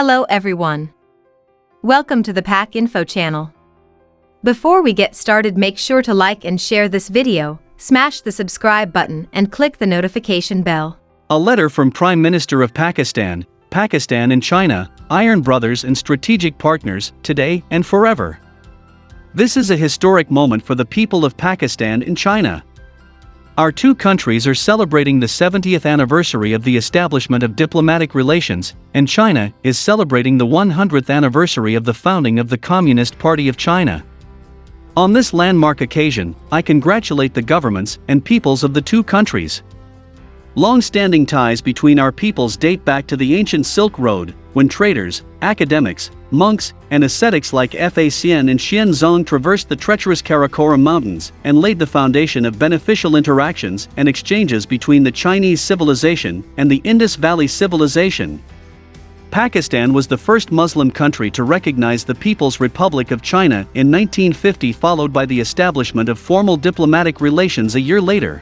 Hello everyone. Welcome to the Pack Info channel. Before we get started, make sure to like and share this video, smash the subscribe button and click the notification bell. A letter from Prime Minister of Pakistan. Pakistan and China, iron brothers and strategic partners, today and forever. This is a historic moment for the people of Pakistan and China. Our two countries are celebrating the 70th anniversary of the establishment of diplomatic relations, and China is celebrating the 100th anniversary of the founding of the Communist Party of China. On this landmark occasion, I congratulate the governments and peoples of the two countries. Long-standing ties between our peoples date back to the ancient Silk Road, when traders, academics, monks, and ascetics like Fa Xian and Xianzong traversed the treacherous Karakoram Mountains and laid the foundation of beneficial interactions and exchanges between the Chinese civilization and the Indus Valley civilization. Pakistan was the first Muslim country to recognize the People's Republic of China in 1950, followed by the establishment of formal diplomatic relations a year later.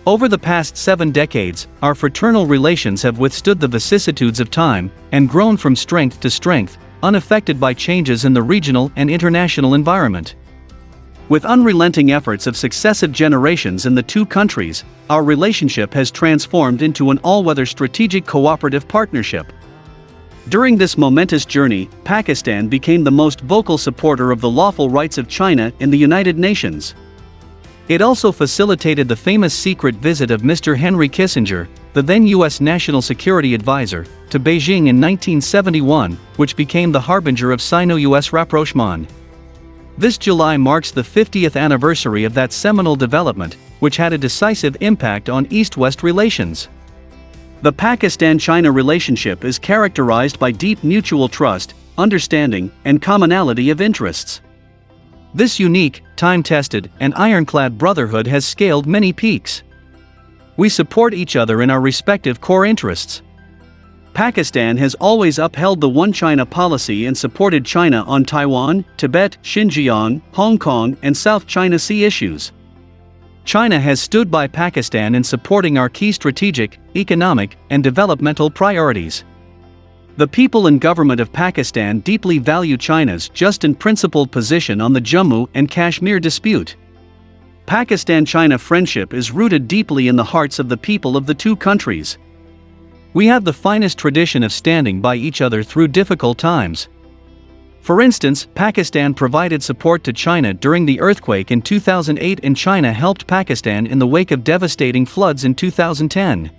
Over the past 7 decades, our fraternal relations have withstood the vicissitudes of time and grown from strength to strength, unaffected by changes in the regional and international environment. With unrelenting efforts of successive generations in the two countries, our relationship has transformed into an all-weather strategic cooperative partnership. During this momentous journey, Pakistan became the most vocal supporter of the lawful rights of China in the United Nations. It also facilitated the famous secret visit of Mr. Henry Kissinger, the then U.S. National Security Advisor, to Beijing in 1971, which became the harbinger of Sino-US rapprochement. This July marks the 50th anniversary of that seminal development, which had a decisive impact on East-West relations. The Pakistan-China relationship is characterized by deep mutual trust, understanding, and commonality of interests. This unique, time-tested, and ironclad brotherhood has scaled many peaks. We support each other in our respective core interests. Pakistan has always upheld the One China policy and supported China on Taiwan, Tibet, Xinjiang, Hong Kong, and South China Sea issues. China has stood by Pakistan in supporting our key strategic, economic, and developmental priorities. The people and government of Pakistan deeply value China's just and principled position on the Jammu and Kashmir dispute. Pakistan-China friendship is rooted deeply in the hearts of the people of the two countries. We have the finest tradition of standing by each other through difficult times. For instance, Pakistan provided support to China during the earthquake in 2008, and China helped Pakistan in the wake of devastating floods in 2010.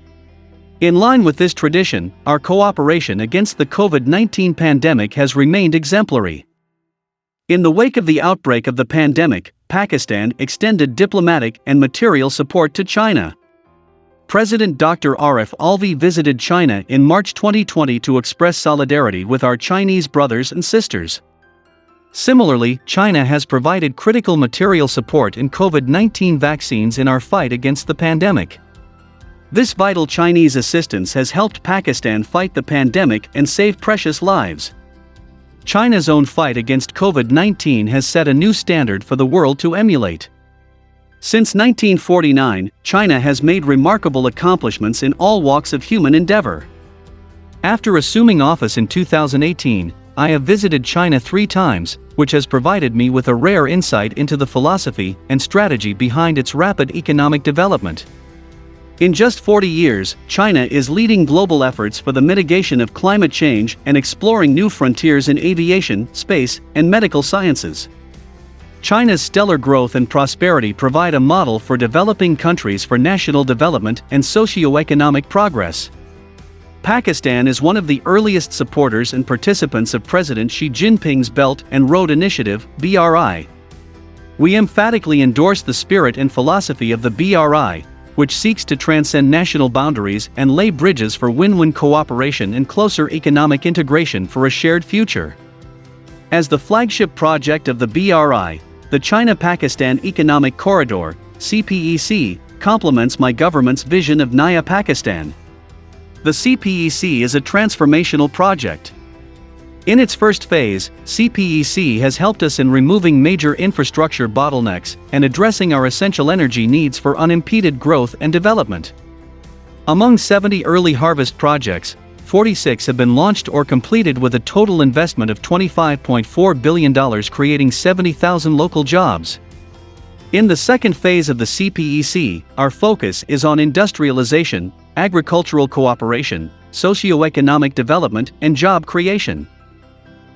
In line with this tradition, our cooperation against the COVID-19 pandemic has remained exemplary. In the wake of the outbreak of the pandemic, Pakistan extended diplomatic and material support to China. President Dr. Arif Alvi visited China in March 2020 to express solidarity with our Chinese brothers and sisters. Similarly, China has provided critical material support in COVID-19 vaccines in our fight against the pandemic. This vital Chinese assistance has helped Pakistan fight the pandemic and save precious lives. China's own fight against COVID-19 has set a new standard for the world to emulate. Since 1949, China has made remarkable accomplishments in all walks of human endeavor. After assuming office in 2018, I have visited China 3 times, which has provided me with a rare insight into the philosophy and strategy behind its rapid economic development. In just 40 years, China is leading global efforts for the mitigation of climate change and exploring new frontiers in aviation, space, and medical sciences. China's stellar growth and prosperity provide a model for developing countries for national development and socio-economic progress. Pakistan is one of the earliest supporters and participants of President Xi Jinping's Belt and Road Initiative, BRI. We emphatically endorse the spirit and philosophy of the BRI, which seeks to transcend national boundaries and lay bridges for win-win cooperation and closer economic integration for a shared future. As the flagship project of the BRI, the China-Pakistan Economic Corridor, CPEC, complements my government's vision of Naya Pakistan. The CPEC is a transformational project. In its first phase, CPEC has helped us in removing major infrastructure bottlenecks and addressing our essential energy needs for unimpeded growth and development. Among 70 early harvest projects, 46 have been launched or completed with a total investment of $25.4 billion, creating 70,000 local jobs. In the second phase of the CPEC, our focus is on industrialization, agricultural cooperation, socio-economic development, and job creation.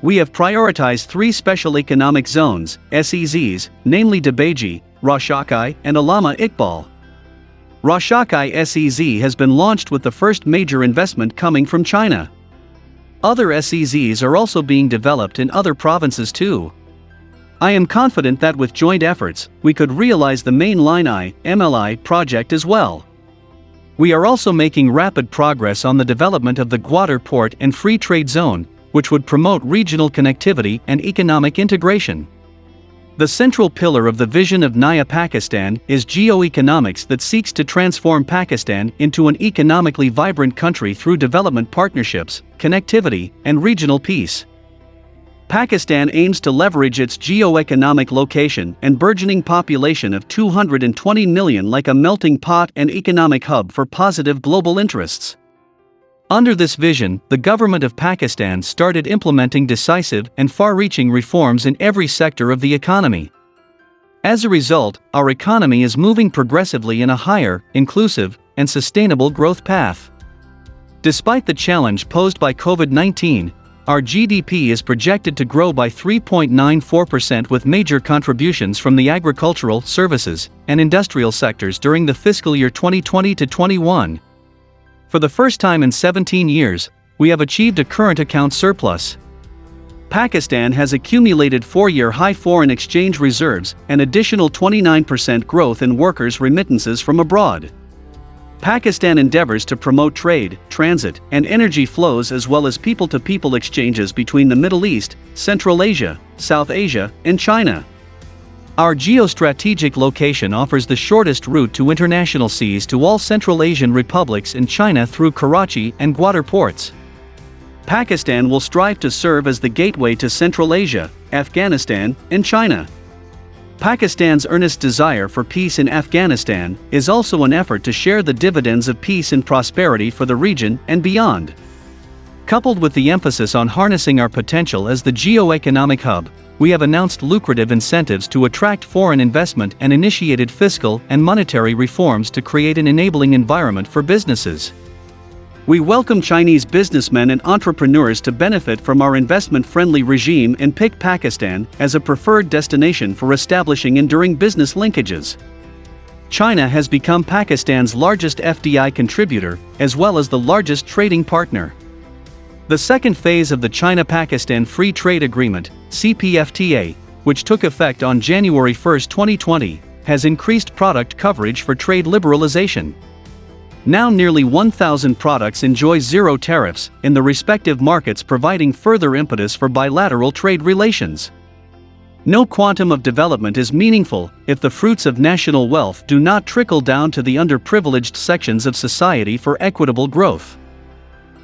We have prioritized 3 special economic zones, SEZs, namely Dabeji, Rashakai, and Alama Iqbal. Rashakai SEZ has been launched with the first major investment coming from China. Other SEZs are also being developed in other provinces too. I am confident that with joint efforts, we could realize the main Line I, MLI project as well. We are also making rapid progress on the development of the Gwadar Port and Free Trade Zone, which would promote regional connectivity and economic integration. The central pillar of the vision of Naya Pakistan is geoeconomics that seeks to transform Pakistan into an economically vibrant country through development partnerships, connectivity, and regional peace. Pakistan aims to leverage its geo-economic location and burgeoning population of 220 million like a melting pot and economic hub for positive global interests. Under this vision, the government of Pakistan started implementing decisive and far-reaching reforms in every sector of the economy. As a result, our economy is moving progressively in a higher, inclusive, and sustainable growth path. Despite the challenge posed by COVID-19, our GDP is projected to grow by 3.94% with major contributions from the agricultural, services, and industrial sectors during the fiscal year 2020 to 21. For the first time in 17 years, we have achieved a current account surplus. Pakistan has accumulated 4-year high foreign exchange reserves and additional 29% growth in workers' remittances from abroad. Pakistan endeavors to promote trade, transit, and energy flows as well as people-to-people exchanges between the Middle East, Central Asia, South Asia, and China. Our geostrategic location offers the shortest route to international seas to all Central Asian republics and China through Karachi and Gwadar ports. Pakistan will strive to serve as the gateway to Central Asia, Afghanistan, and China. Pakistan's earnest desire for peace in Afghanistan is also an effort to share the dividends of peace and prosperity for the region and beyond. Coupled with the emphasis on harnessing our potential as the geo-economic hub, we have announced lucrative incentives to attract foreign investment and initiated fiscal and monetary reforms to create an enabling environment for businesses. We welcome Chinese businessmen and entrepreneurs to benefit from our investment-friendly regime and pick Pakistan as a preferred destination for establishing enduring business linkages. China has become Pakistan's largest FDI contributor, as well as the largest trading partner. The second phase of the China-Pakistan Free Trade Agreement, CPFTA, which took effect on January 1, 2020, has increased product coverage for trade liberalization. Now nearly 1,000 products enjoy zero tariffs in the respective markets, providing further impetus for bilateral trade relations. No quantum of development is meaningful if the fruits of national wealth do not trickle down to the underprivileged sections of society for equitable growth.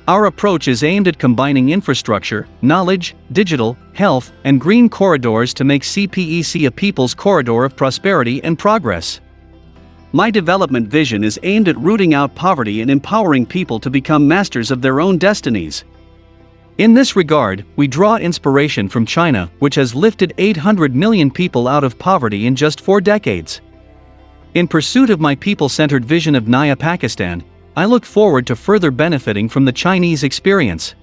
Our approach is aimed at combining infrastructure, knowledge, digital, health, and green corridors to make CPEC a people's corridor of prosperity and progress. My development vision is aimed at rooting out poverty and empowering people to become masters of their own destinies. In this regard, we draw inspiration from China, which has lifted 800 million people out of poverty in just 4 decades. In pursuit of my people-centered vision of Naya Pakistan, I look forward to further benefiting from the Chinese experience.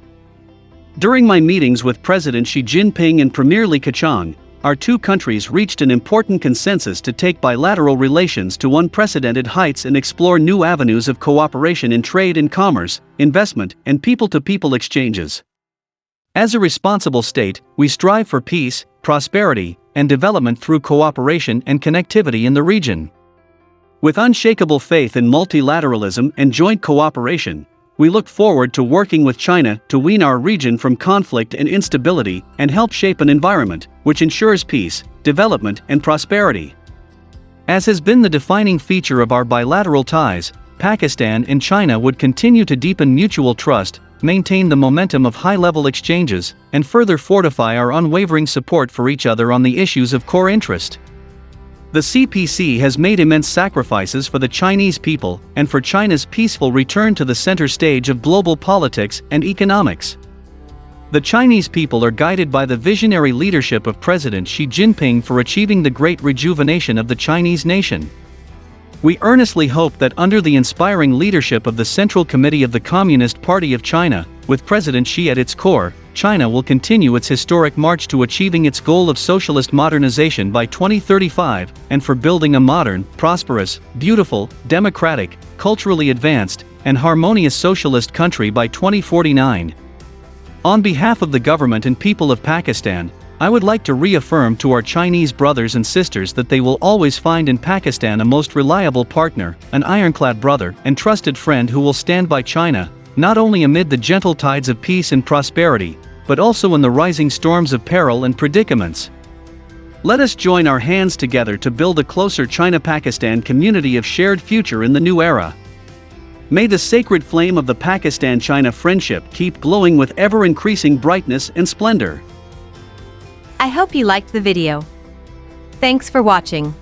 During my meetings with President Xi Jinping and Premier Li Keqiang, our two countries reached an important consensus to take bilateral relations to unprecedented heights and explore new avenues of cooperation in trade and commerce, investment, and people-to-people exchanges. As a responsible state, we strive for peace, prosperity, and development through cooperation and connectivity in the region. With unshakable faith in multilateralism and joint cooperation, we look forward to working with China to wean our region from conflict and instability and help shape an environment which ensures peace, development, and prosperity. As has been the defining feature of our bilateral ties, Pakistan and China would continue to deepen mutual trust, maintain the momentum of high-level exchanges, and further fortify our unwavering support for each other on the issues of core interest. The CPC has made immense sacrifices for the Chinese people and for China's peaceful return to the center stage of global politics and economics. The Chinese people are guided by the visionary leadership of President Xi Jinping for achieving the great rejuvenation of the Chinese nation. We earnestly hope that under the inspiring leadership of the Central Committee of the Communist Party of China, with President Xi at its core, China will continue its historic march to achieving its goal of socialist modernization by 2035, and for building a modern, prosperous, beautiful, democratic, culturally advanced, and harmonious socialist country by 2049. On behalf of the government and people of Pakistan, I would like to reaffirm to our Chinese brothers and sisters that they will always find in Pakistan a most reliable partner, an ironclad brother and trusted friend who will stand by China, not only amid the gentle tides of peace and prosperity, but also in the rising storms of peril and predicaments. Let us join our hands together to build a closer China-Pakistan community of shared future in the new era. May the sacred flame of the Pakistan-China friendship keep glowing with ever-increasing brightness and splendor. I hope you liked the video. Thanks for watching.